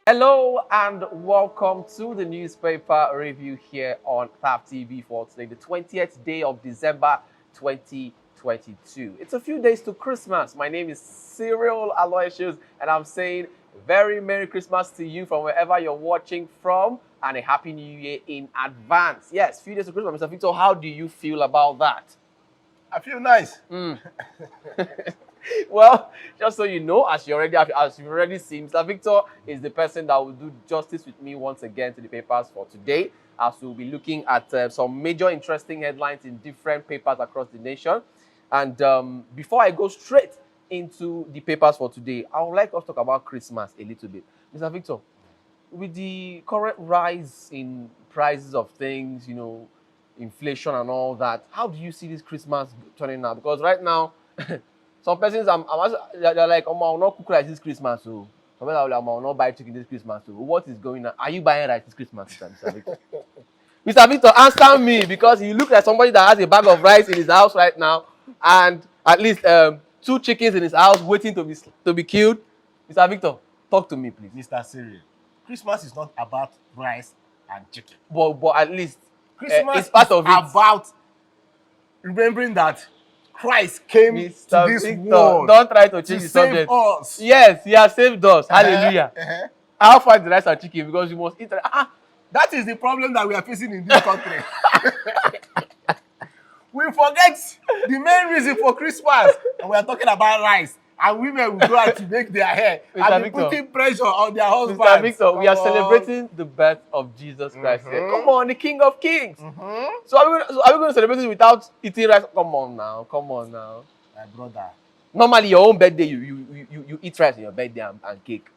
Hello and welcome to the newspaper review here on TAP TV for today, the 20th day of December 2022. It's a few days to Christmas. My name is Cyril Aloysius and I'm saying very Merry Christmas to you from wherever you're watching from and a Happy New Year in advance. Yes, few days to Christmas. Mr. Victor, how do you feel about that? I feel nice. Well, just so you know, as you've already seen, Mr. Victor is the person that will do justice with me once again to the papers for today, as we'll be looking at some major interesting headlines in different papers across the nation. And before I go straight into the papers for today, I would like us to talk about Christmas a little bit. Mr. Victor, with the current rise in prices of things, inflation and all that, how do you see this Christmas turning out? Because right now, some persons, they're like, oh, I'll not cook rice this Christmas. So, some people are like, I'll not buy chicken this Christmas. So, what is going on? Are you buying rice this Christmas, Mr. Victor? Mr. Victor, answer me, because you look like somebody that has a bag of rice in his house right now, and at least 2 chickens in his house waiting to be killed. Mr. Victor, talk to me, please. Mr. Cyril, Christmas is not about rice and chicken. But at least Christmas it's part is of it. about remembering that Christ came Mr. to this Victor, world don't try to change to the save subject. us. Yes, he has saved us. Hallelujah. How far is the rice and chicken? Because you must eat. That is the problem that we are facing in this country. We forget the main reason for Christmas, and we are talking about rice. And women will go out to make their hair and be putting pressure on their husbands. Mr. Victor, we are celebrating the birth of Jesus Christ here. Come on, the King of Kings. So are we going to celebrate it without eating rice? Come on now. My brother. Normally, your own birthday, you eat rice on your birthday and cake.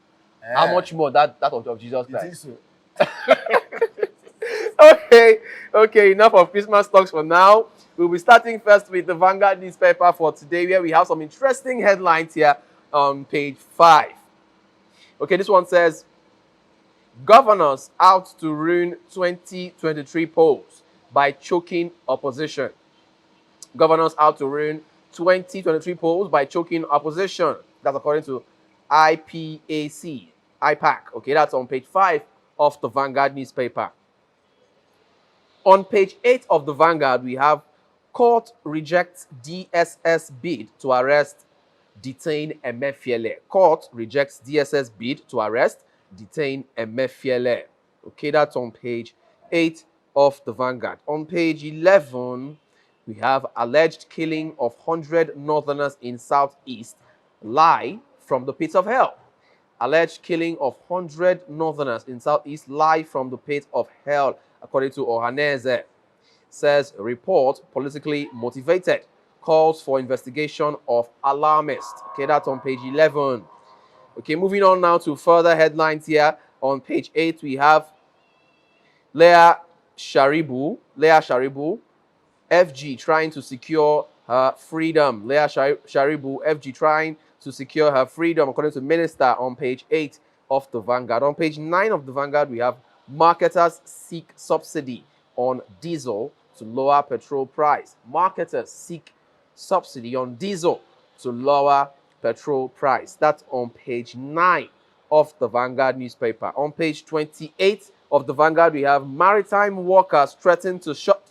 How much more that of Jesus Christ? You think so? Okay, enough of Christmas talks for now. We'll be starting first with the Vanguard newspaper for today, where we have some interesting headlines here on page 5. Okay, this one says, governors out to ruin 2023 polls by choking opposition. Governors out to ruin 2023 polls by choking opposition. That's according to IPAC. Okay, that's on page 5 of the Vanguard newspaper. On page 8 of the Vanguard, we have court rejects DSS bid to arrest, detain Emefiele. Court rejects DSS bid to arrest, detain Emefiele. Okay, that's on page 8 of the Vanguard. On page 11, we have alleged killing of 100 northerners in Southeast lie from the pits of hell. Alleged killing of 100 northerners in Southeast lie from the pits of hell, according to Ohaneze. Says report politically motivated, calls for investigation of alarmist. Okay, that's on page 11. Okay, moving on now to further headlines here. On page 8, we have Leah Sharibu, FG trying to secure her freedom. Leah Sharibu, FG trying to secure her freedom, according to Minister, on page 8 of the Vanguard. On page 9 of the Vanguard, we have marketers seek subsidy on diesel to lower petrol price. Marketers seek subsidy on diesel to lower petrol price. That's on page 9 of the Vanguard newspaper. On page 28 of the Vanguard, we have maritime workers threaten to shut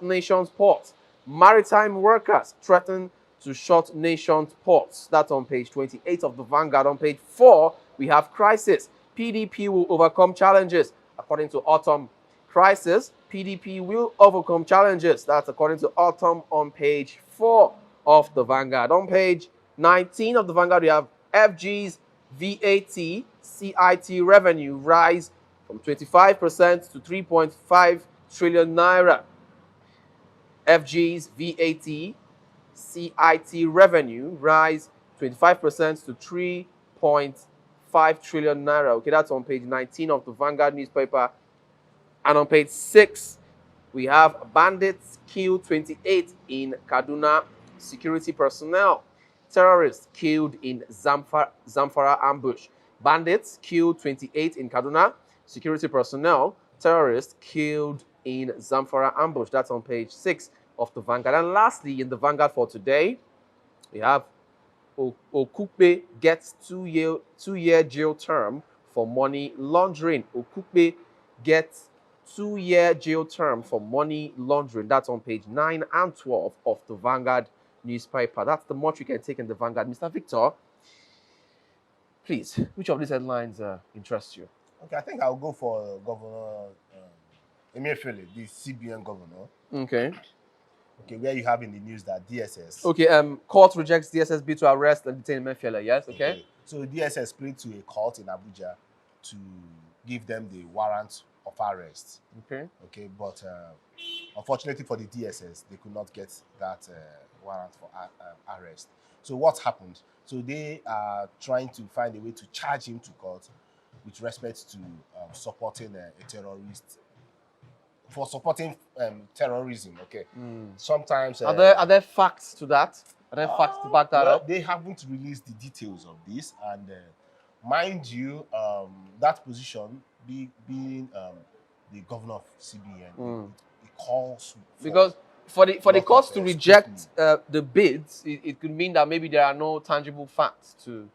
nation's ports. Maritime workers threaten to shut nation's ports. That's on page 28 of the Vanguard. On page 4, we have crisis. PDP will overcome challenges, according to Autumn. Crisis, PDP will overcome challenges. That's according to Autumn on page 4 of the Vanguard. On page 19 of the Vanguard, we have FG's VAT, CIT revenue rise from 25% to 3.5 trillion naira. FG's VAT, CIT revenue rise 25% to 3.5 trillion naira. Okay, that's on page 19 of the Vanguard newspaper. And on page 6, we have bandits kill 28 in Kaduna, security personnel. Terrorists killed in Zamfara ambush. Bandits killed 28 in Kaduna, security personnel. Terrorists killed in Zamfara ambush. That's on page 6 of the Vanguard. And lastly, in the Vanguard for today, we have Okupe gets two-year jail term for money laundering. Okupe gets 2-year jail term for money laundering. That's on page 9 and 12 of the Vanguard newspaper. That's the much you can take in the Vanguard. Mr. Victor, please, which of these headlines interest you? Okay, I think I'll go for Governor Emefiele, the CBN governor. Okay. Okay, where you have in the news that DSS. Okay, court rejects DSS bid to arrest and detain Emefiele. Yes, okay. So DSS played to a court in Abuja to give them the warrant of arrest. Okay. Okay, but unfortunately for the DSS, they could not get that warrant for arrest. So what happened? So they are trying to find a way to charge him to court with respect to supporting a terrorist, for supporting terrorism. Okay. Sometimes are there facts to that? Are there facts to back that up? They haven't released the details of this, and mind you, that position being the governor of CBN, it calls for, because for the courts to reject the bids, it could mean that maybe there are no tangible facts to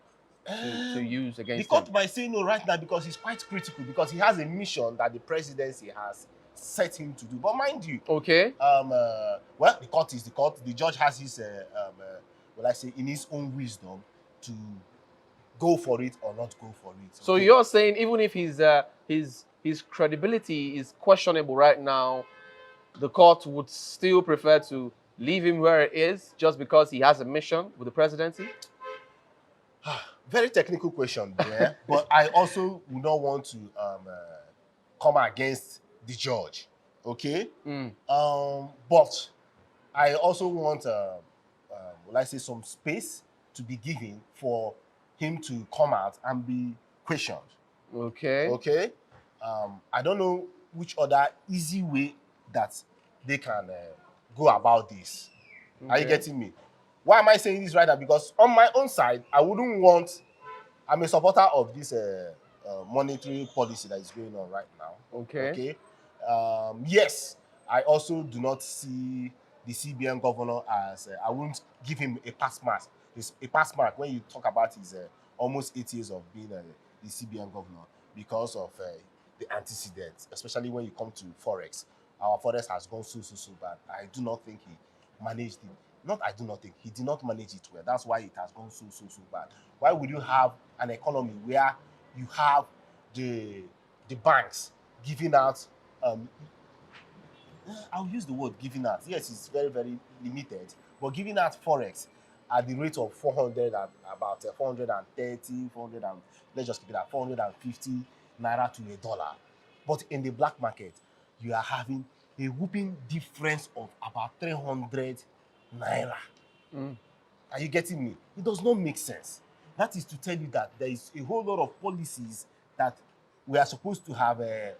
use against the court him. might say no right now because he's quite critical, because he has a mission that the presidency has set him to do. But mind you, okay, well, the court is the court. The judge has his, well, I say, in his own wisdom to go for it or not go for it. So you're saying even if his credibility is questionable right now, the court would still prefer to leave him where it is just because he has a mission with the presidency? Very technical question there, but I also would not want to come against the judge, okay? But I also want, will I say, some space to be given for him to come out and be questioned. Okay. Okay? I don't know which other easy way that they can go about this. Okay. Are you getting me? Why am I saying this right now? Because on my own side, I wouldn't want, I'm a supporter of this monetary policy that is going on right now. Okay. Okay. Yes, I also do not see the CBN governor as, I wouldn't give him a pass mark. A pass mark when you talk about his almost 8 years of being the CBN governor, because of the antecedents, especially when you come to Forex. Our Forex has gone so bad. I do not think he managed it. I do not think he did not manage it well. That's why it has gone so bad. Why would you have an economy where you have the banks giving out, I'll use the word giving out. Yes, it's very, very limited, but giving out Forex at the rate of 400 and about 430, 400 and let's just keep it at 450 naira to $1. But in the black market, you are having a whooping difference of about 300 naira. Are you getting me? It does not make sense. That is to tell you that there is a whole lot of policies that we are supposed to have, that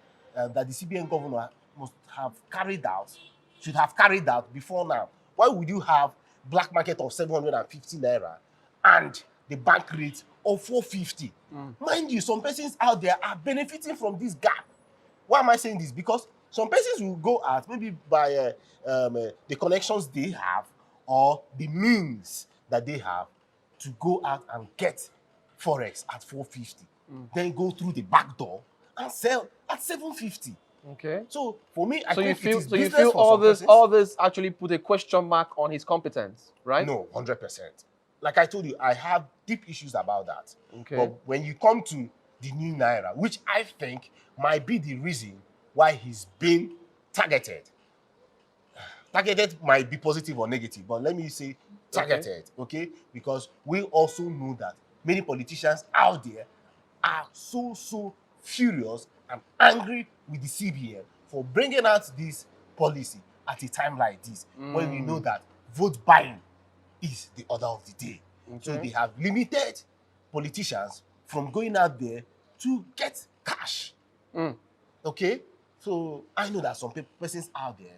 the CBN governor must have carried out, should have carried out before now. Why would you have black market of 750 naira and the bank rate of 450? Mind you, some persons out there are benefiting from this gap. Why am I saying this? Because some persons will go out maybe by the connections they have or the means that they have to go out and get Forex at 450. Then go through the back door and sell at 750. Okay. So for me, I so think you it is feel for all this actually put a question mark on his competence, right? No, 100%. Like I told you, I have deep issues about that. Okay. But when you come to the new naira, which I think might be the reason why he's been targeted. Targeted might be positive or negative, but let me say targeted, okay? Because we also know that many politicians out there are so furious and angry with the CBN for bringing out this policy at a time like this, when we know that vote buying is the order of the day. So they have limited politicians from going out there to get cash. Okay? So I know that some persons out there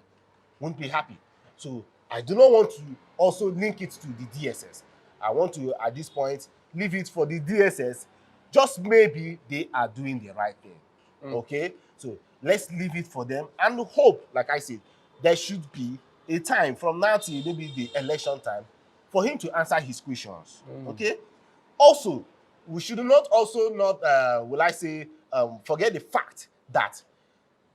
won't be happy. So I do not want to also link it to the DSS. I want to, at this point, leave it for the DSS. Just maybe they are doing the right thing. Okay? So let's leave it for them and hope, like I said, there should be a time from now till maybe the election time for him to answer his questions. Okay? Also, we should not also not, will I say, forget the fact that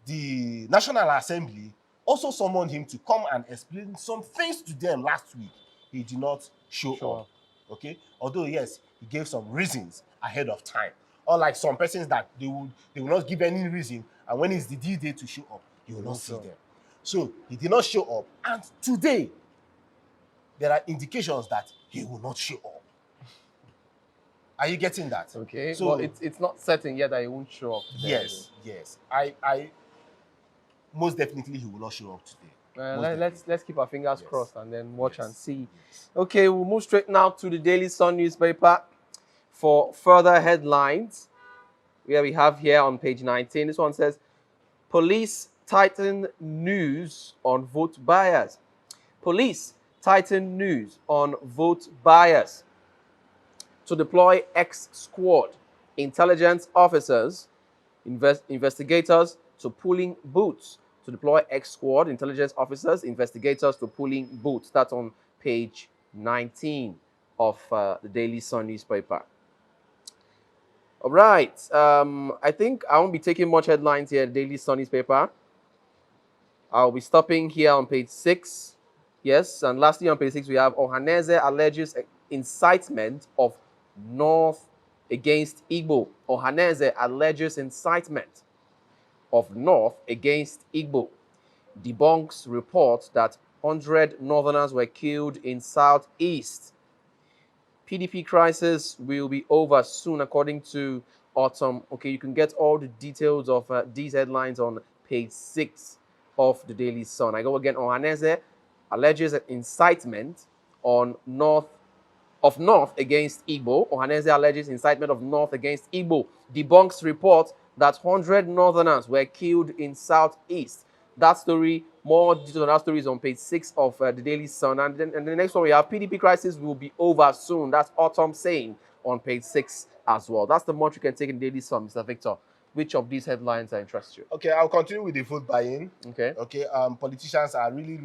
the National Assembly also summoned him to come and explain some things to them last week. He did not show up. Okay, although yes, he gave some reasons ahead of time. Unlike some persons that they will not give any reason, and when it's the due day to show up, you will not see them. So he did not show up, and today there are indications that he will not show up. Are you getting that? Okay. So well, it's not certain yet that he won't show up today. Yes. I most definitely he will not show up today. Let's keep our fingers crossed and then watch and see. Okay, we'll move straight now to the Daily Sun newspaper for further headlines. Where we have here on page 19, this one says, Police tighten news on vote buyers. Police tighten news on vote buyers. To deploy X squad, intelligence officers, investigators to polling booths. To deploy X squad, intelligence officers, investigators to polling booths. That's on page 19 of the Daily Sun newspaper. All right. I think I won't be taking much headlines here, the Daily Sun newspaper. I'll be stopping here on page 6. Yes, and lastly on page 6, we have Ohaneze alleges incitement of North against Igbo. Ohaneze alleges incitement of North against Igbo. Debunks report that 100 Northerners were killed in Southeast. PDP crisis will be over soon, according to Autumn. Okay, you can get all the details of these headlines on page 6 of the Daily Sun. I go again. Ohaneze alleges incitement on North against Igbo. Ohaneze alleges incitement of North against Igbo. Debunks report that 100 Northerners were killed in Southeast. That story, more details on that story is on page 6 of the Daily Sun. And the next one we have, PDP crisis will be over soon. That's Autumn saying on page 6 as well. That's the much you can take in Daily Sun, Mr. Victor. Which of these headlines interest you? Okay, I'll continue with the vote buying. Okay. Politicians are really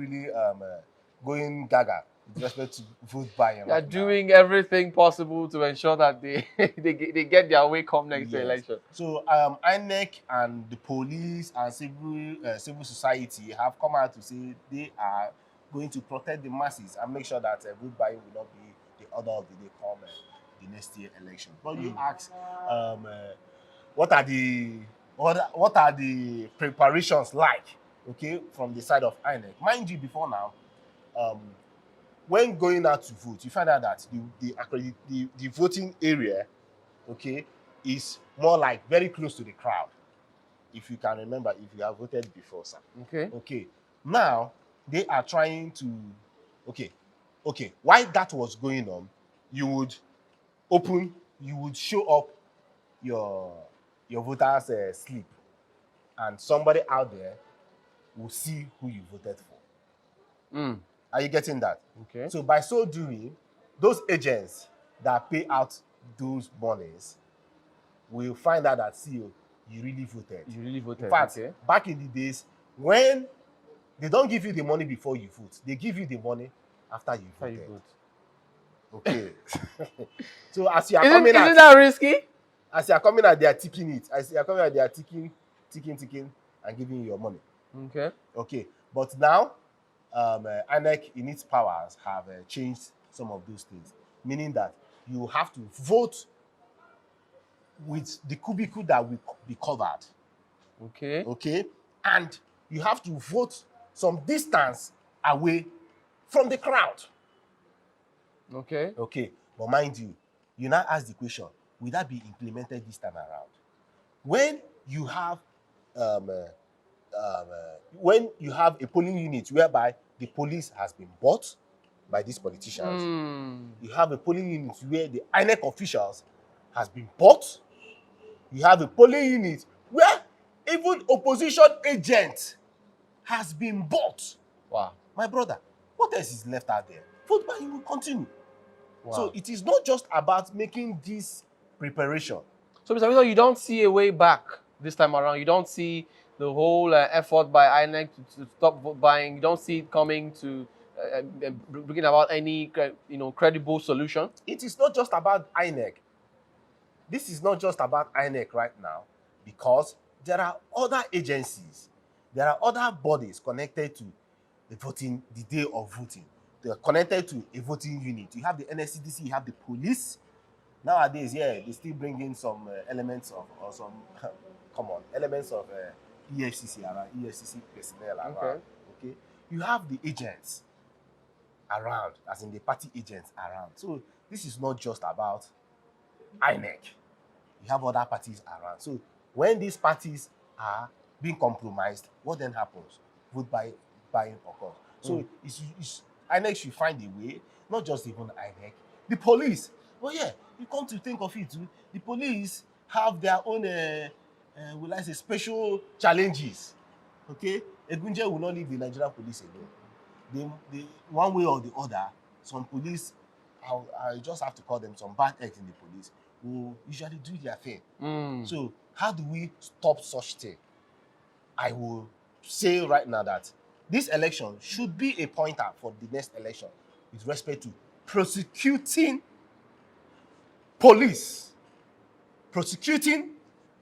going gaga with respect to vote buying. They are doing everything possible to ensure that they they get their way come next election. So INEC and the police and civil society have come out to say they are going to protect the masses and make sure that vote buying will not be the order of the day come the next year election. But you ask, what are the preparations like? Okay, from the side of INEC. Mind you, before now, when going out to vote, you find out that the voting area, okay, is more like very close to the crowd. If you can remember, if you have voted before, sir. Okay. Now they are trying to, okay. While that was going on, you would show up your voter's slip, and somebody out there will see who you voted for. Are you getting that? Okay. So by so doing, those agents that pay out those monies will find out that, see, you really voted. You really voted. In fact, back in the days, when they don't give you the money before you vote, they give you the money after you voted. Okay. So as you are coming out, isn't that risky? As you are coming out, they are ticking it. As you are coming out, they are ticking, and giving you your money. Okay. But now, INEC in its powers have changed some of those things, meaning that you have to vote with the cubicle that will be covered. Okay. And you have to vote some distance away from the crowd. Okay. But mind you, you now ask the question, will that be implemented this time around? When you have a polling unit whereby the police has been bought by these politicians, you have a polling unit where the INEC officials has been bought, you have a polling unit where even opposition agent has been bought. Wow. My brother, what else is left out there? Vote buying will continue. Wow. So it is not just about making this preparation. So, Mr. Victor, you don't see a way back this time around. You don't see the whole effort by INEC to stop vote buying. You don't see it coming to bringing about any credible solution. It is not just about INEC. this is not just about INEC right now, because there are other agencies, there are other bodies connected to the voting, the day of voting. They are connected to a voting unit. You have the NSCDC, you have the police. Nowadays, yeah, they still bring in some elements of, or some, come on, elements of EFCC around, EFCC personnel around. Okay. You have the agents around, as in the party agents around. So this is not just about INEC. You have other parties around. So when these parties are being compromised, what then happens? Vote buying occurs. So it's INEC should find a way, not just even INEC, the police. Well, yeah, you come to think of it, the police have their own, will I say, special challenges. Okay, Egunje will not leave the Nigerian police alone. They one way or the other, some police, I just have to call them some bad eggs in the police, who usually do their thing. So how do we stop such thing? I will say right now that this election should be a pointer for the next election with respect to prosecuting police, prosecuting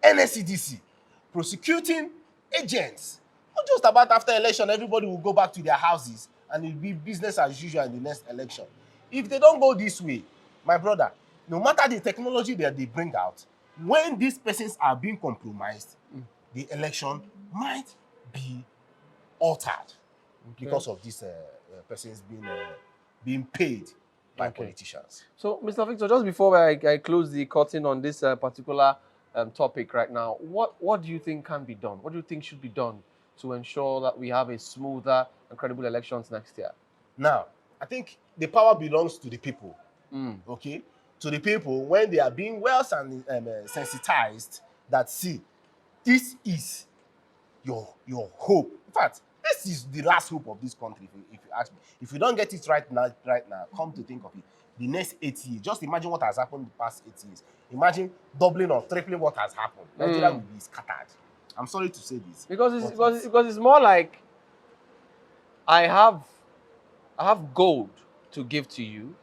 NSCDC, prosecuting agents. Not just about after election, everybody will go back to their houses and it will be business as usual in the next election. If they don't go this way, my brother, no matter the technology that they bring out, when these persons are being compromised, the election might be altered because of these persons being paid by politicians. So, Mr. Victor, just before I close the curtain on this particular topic right now, what do you think can be done? What do you think should be done to ensure that we have a smoother and credible elections next year? Now, I think the power belongs to the people. Okay, to the people when they are being well sensitized that, see, this is your hope. In fact, this is the last hope of this country, if you ask me. If you don't get it right now, come to think of it, the next 8 years, just imagine what has happened in the past 8 years. Imagine doubling or tripling what has happened. Nigeria will be scattered. I'm sorry to say this. Because it's more like I have gold to give to you,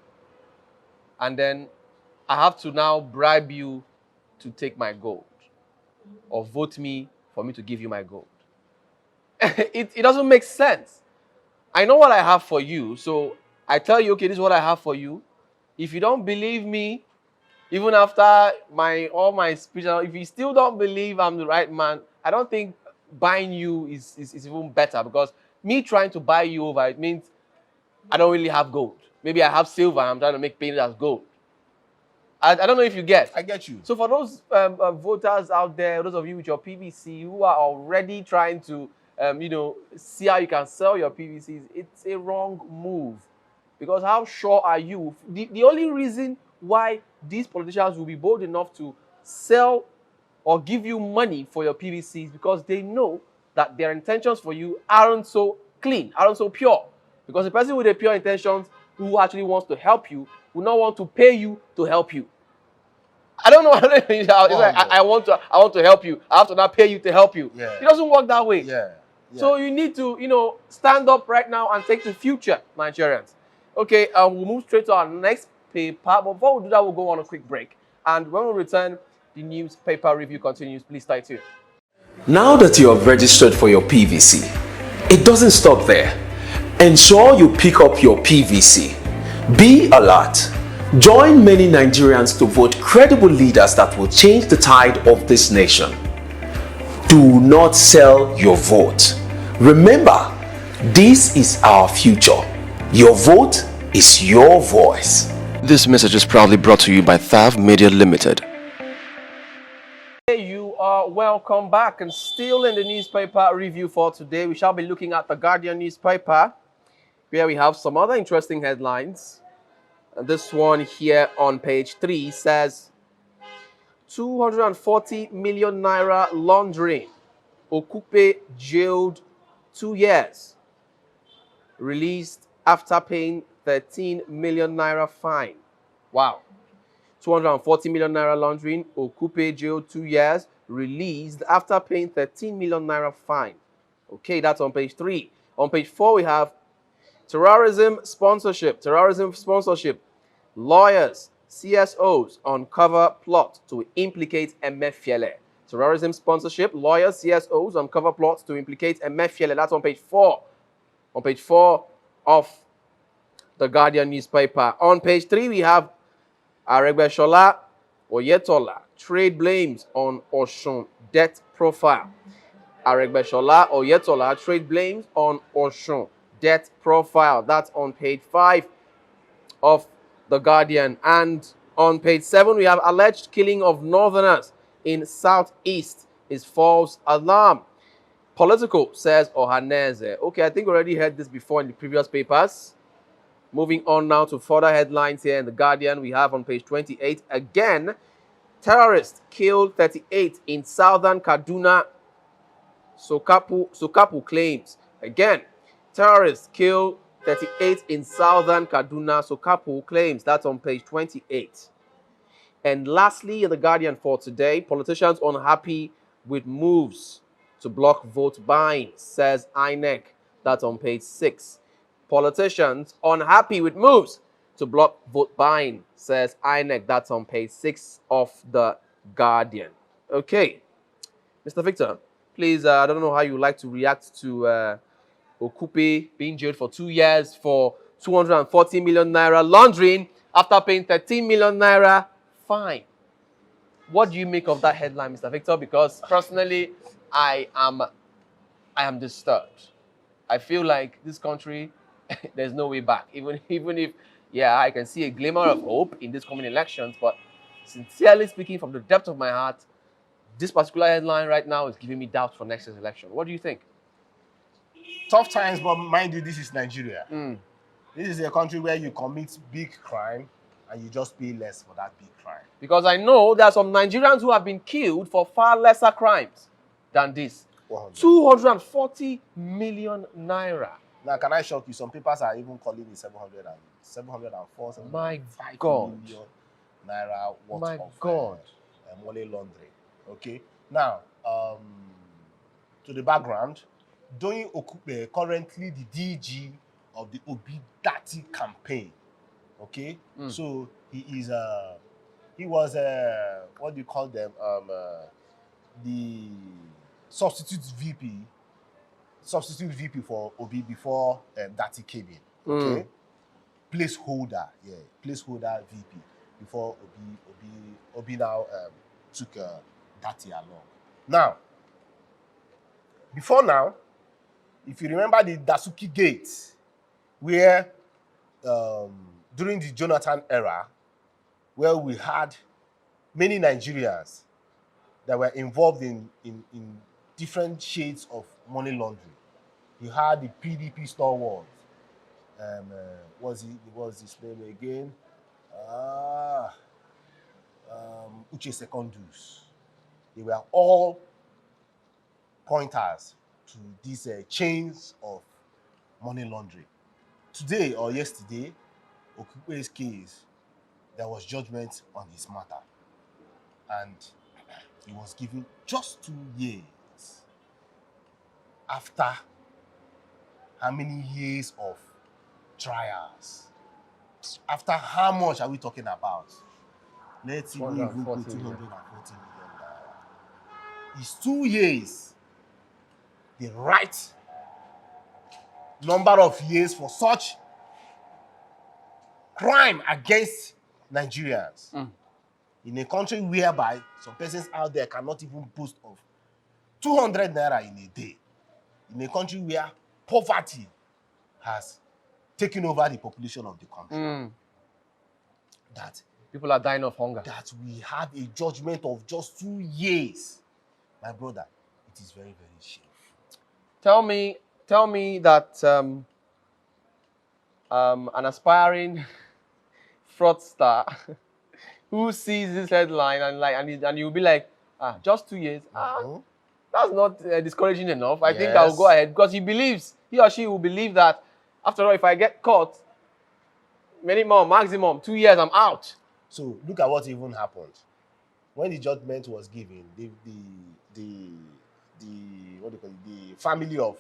and then I have to now bribe you to take my gold, or vote me for me to give you my gold. It doesn't make sense. I know what I have for you, so I tell you, okay, this is what I have for you. If you don't believe me, even after all my speech, if you still don't believe I'm the right man, I don't think buying you is even better, because me trying to buy you over, it means I don't really have gold. Maybe I have silver and I'm trying to make paint as gold. I don't know if you get. I get you. So for those voters out there, those of you with your PVC who are already trying to see how you can sell your PVCs, it's a wrong move. Because how sure are you? The only reason why these politicians will be bold enough to sell or give you money for your PVCs, because they know that their intentions for you aren't so clean, aren't so pure. Because the person with the pure intentions who actually wants to help you will not want to pay you to help you. I don't know. It's like, I want to help you. I have to now pay you to help you. Yeah. It doesn't work that way. Yeah. So you need to, stand up right now and take the future, Nigerians. Okay, we'll move straight to our next paper. But before we do that, we'll go on a quick break. And when we return, the newspaper review continues. Please stay tuned. Now that you have registered for your PVC, it doesn't stop there. Ensure you pick up your PVC. Be alert. Join many Nigerians to vote credible leaders that will change the tide of this nation. Do not sell your vote. Remember, this is our future. Your vote is your voice. This message is proudly brought to you by Thav Media Limited. You are welcome back, and still in the newspaper review for today, we shall be looking at the Guardian newspaper, where we have some other interesting headlines. And this one here on page 3 says 240 million naira laundering. Okupe jailed 2 years. Released after paying 13 million naira fine. Wow. 240 million naira laundering. Okupe jailed 2 years. Released after paying 13 million naira fine. Okay, that's on page 3. On page 4, we have terrorism sponsorship. Lawyers CSOs uncover plot to implicate Emefiele. Terrorism sponsorship, lawyers, CSOs uncover plot to implicate Emefiele. That's on page 4. On page 4 of the Guardian newspaper. On page 3, we have Aregbesola Oyetola, trade blames on Osun debt profile. Aregbesola Oyetola, trade blames on Osun debt profile. That's on page 5 of the Guardian. And on page 7, we have alleged killing of northerners in southeast is false alarm. Political, says Ohaneze. Okay, I think we already heard this before in the previous papers. Moving on now to further headlines here in the Guardian, we have on page 28, again, terrorists killed 38 in southern Kaduna. Sokapu claims. Again, terrorists killed 38 in southern Kaduna. Sokapu claims. That's on page 28. And lastly, in the Guardian for today, politicians unhappy with moves to block vote buying, says INEC. That's on page 6. Politicians unhappy with moves to block vote buying, says INEC. That's on page 6 of the Guardian. Okay, Mr. Victor, please, I don't know how you like to react to Okupe being jailed for 2 years for 240 million naira laundering after paying 13 million naira fine. What do you make of that headline, Mr. Victor? Because personally, I am disturbed. I feel like this country, there's no way back. Even if, yeah, I can see a glimmer of hope in this coming elections, but sincerely speaking, from the depth of my heart, this particular headline right now is giving me doubts for next year's election. What do you think? Tough times, but mind you, this is Nigeria. Mm. This is a country where you commit big crime and you just pay less for that big crime. Because I know there are some Nigerians who have been killed for far lesser crimes than this. 240 million naira. Now, can I shock you? Some papers are even calling it 704, My 705 God. million naira worth My of God. money laundering. Okay. Now, to the background, Doyin Okupe, currently the DG of the Obidati campaign. Okay. So he was what do you call them? The substitute VP for Obi before Dati came in. Okay. Placeholder VP before Obi now took Dati along. Now, before now, if you remember the Dasuki Gate, where during the Jonathan era, where we had many Nigerians that were involved in different shades of money laundering. You had the PDP stalwarts. What's his name again? Uche Secondus. They were all pointers to these chains of money laundering. Today or yesterday, Okupe's case, there was judgment on his matter. And he was given just 2 years. After how many years of trials? After how much are we talking about? Let's even go 240 million naira. It's 2 years. The right number of years for such crime against Nigerians. In a country whereby some persons out there cannot even boast of 200 naira in a day. In a country where poverty has taken over the population of the country. That people are dying of hunger. That we have a judgment of just 2 years. My brother, it is very, very shameful. Tell me that an aspiring fraudster who sees this headline and you'll be like, just 2 years. That's not discouraging enough. I think I'll go ahead because he or she will believe that after all, if I get caught, minimum, maximum 2 years, I'm out. So look at what even happened. When the judgment was given, the family of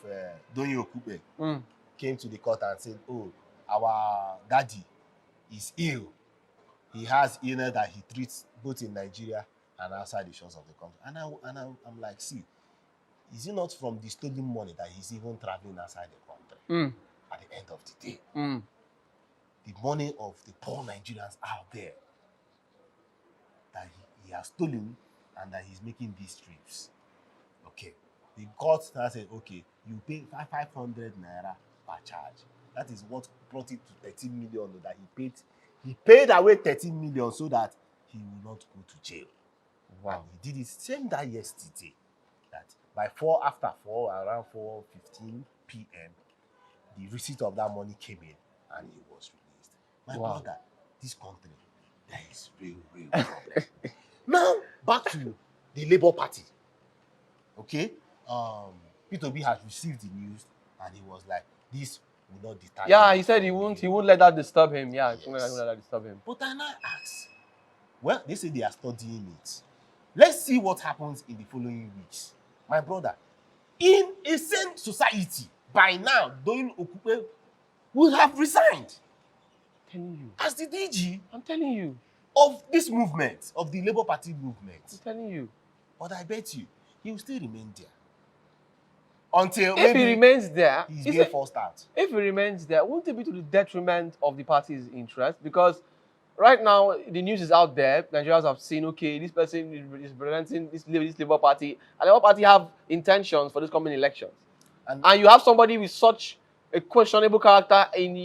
Doyin Okupe came to the court and said, "Oh, our daddy is ill he has illness that he treats both in Nigeria and outside the shores of the country. And I'm like, see, is it not from the stolen money that he's even traveling outside the country? At the end of the day, the money of the poor Nigerians out there that he has stolen and that he's making these trips. Okay, the court now said, okay, you pay 500 naira per charge. That is what brought it to 13 million that he paid. He paid away 13 million so that he will not go to jail. Wow. And he did it same that yesterday. That by around 4:15 p.m., the receipt of that money came in and he was released. My brother, this country, there is real problem. Now, back to the Labour Party. Okay? P2B has received the news and he was like, this will not deter him. Yeah, he said he won't let that disturb him. Yeah, Yes. he won't let that disturb him. But I now ask, well, they say they are studying it. Let's see what happens in the following weeks. My brother, in a sane society, by now, Doyin Okupe would have resigned I'm telling you. as the DG I'm telling you. of this movement, of the Labour Party movement. I'm telling you. But I bet you, he will still remain there. Until If maybe he remains there, he's is being it- forced out. if he remains there, won't it be to the detriment of the party's interest? Because right now, the news is out there. Nigerians have seen, okay, this person is representing this Labour Party, and the Labour Party have intentions for this coming elections. And you have somebody with such a questionable character in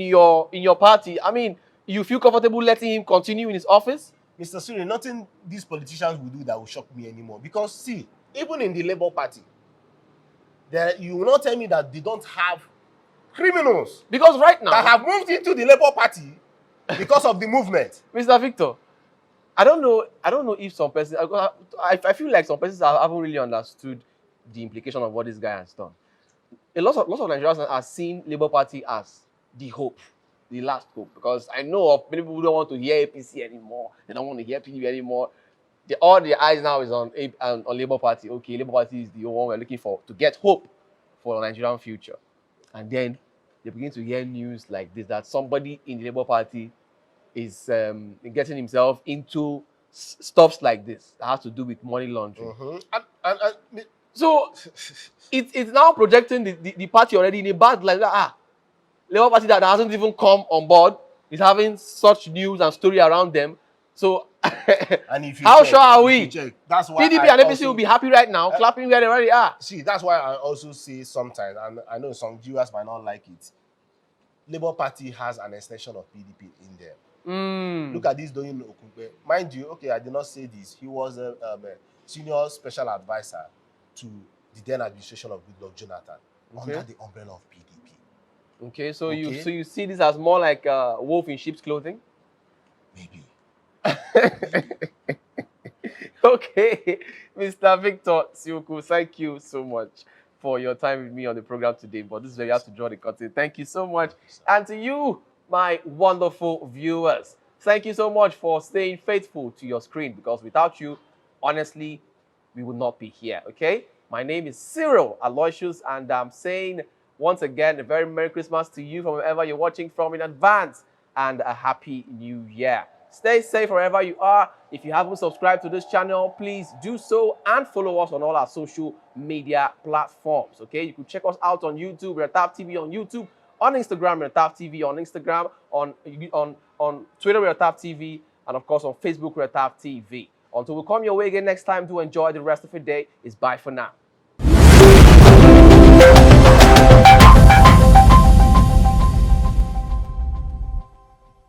your party. I mean, you feel comfortable letting him continue in his office? Mr. Suri, nothing these politicians will do that will shock me anymore. Because see, even in the Labour Party, you will not tell me that they don't have criminals Because right now, that have moved into the Labour Party because of the movement. Mr. Victor, I don't know if some persons, I feel like some persons haven't really understood the implication of what this guy has done. Lots of Nigerians are seeing Labour Party as the hope, the last hope. Because I know of many people who don't want to hear APC anymore. They don't want to hear PDP anymore. All their eyes now is on Labour Party. Okay, Labour Party is the one we're looking for to get hope for the Nigerian future. And then they begin to hear news like this, that somebody in the Labour Party is getting himself into stuffs like this that has to do with money laundering. So it's now projecting the party already in a bad like that. Labour Party that hasn't even come on board is having such news and story around them. So And if you how check, sure are if we? you check, that's why PDP I and APC also- will be happy right now, clapping where they already are. See, that's why I also say sometimes, and I know some viewers might not like it, Labour Party has an extension of PDP in there. Look at this Doyin Okupe. Mind you, okay, I did not say this. He was a senior special advisor to the then administration of Goodluck Jonathan under the umbrella of PDP. Okay, so Okay. you see this as more like a wolf in sheep's clothing? Maybe. Okay, Mr. Victor Sioku, thank you so much for your time with me on the program today. But this is where you have to draw the curtain. Thank you so much. And to you, my wonderful viewers, thank you so much for staying faithful to your screen, because without you, honestly, we would not be here, okay? My name is Cyril Aloysius, and I'm saying once again a very Merry Christmas to you from wherever you're watching from in advance, and a Happy New Year. Stay safe wherever you are. If you haven't subscribed to this channel, please do so and follow us on all our social media platforms. Okay, you can check us out on YouTube, we're Tap TV on YouTube, on Instagram, we're Tap TV on Instagram, on Twitter, we're Tap TV, and of course on Facebook, we're Tap TV. Until we come your way again next time, do enjoy the rest of your day. It's bye for now.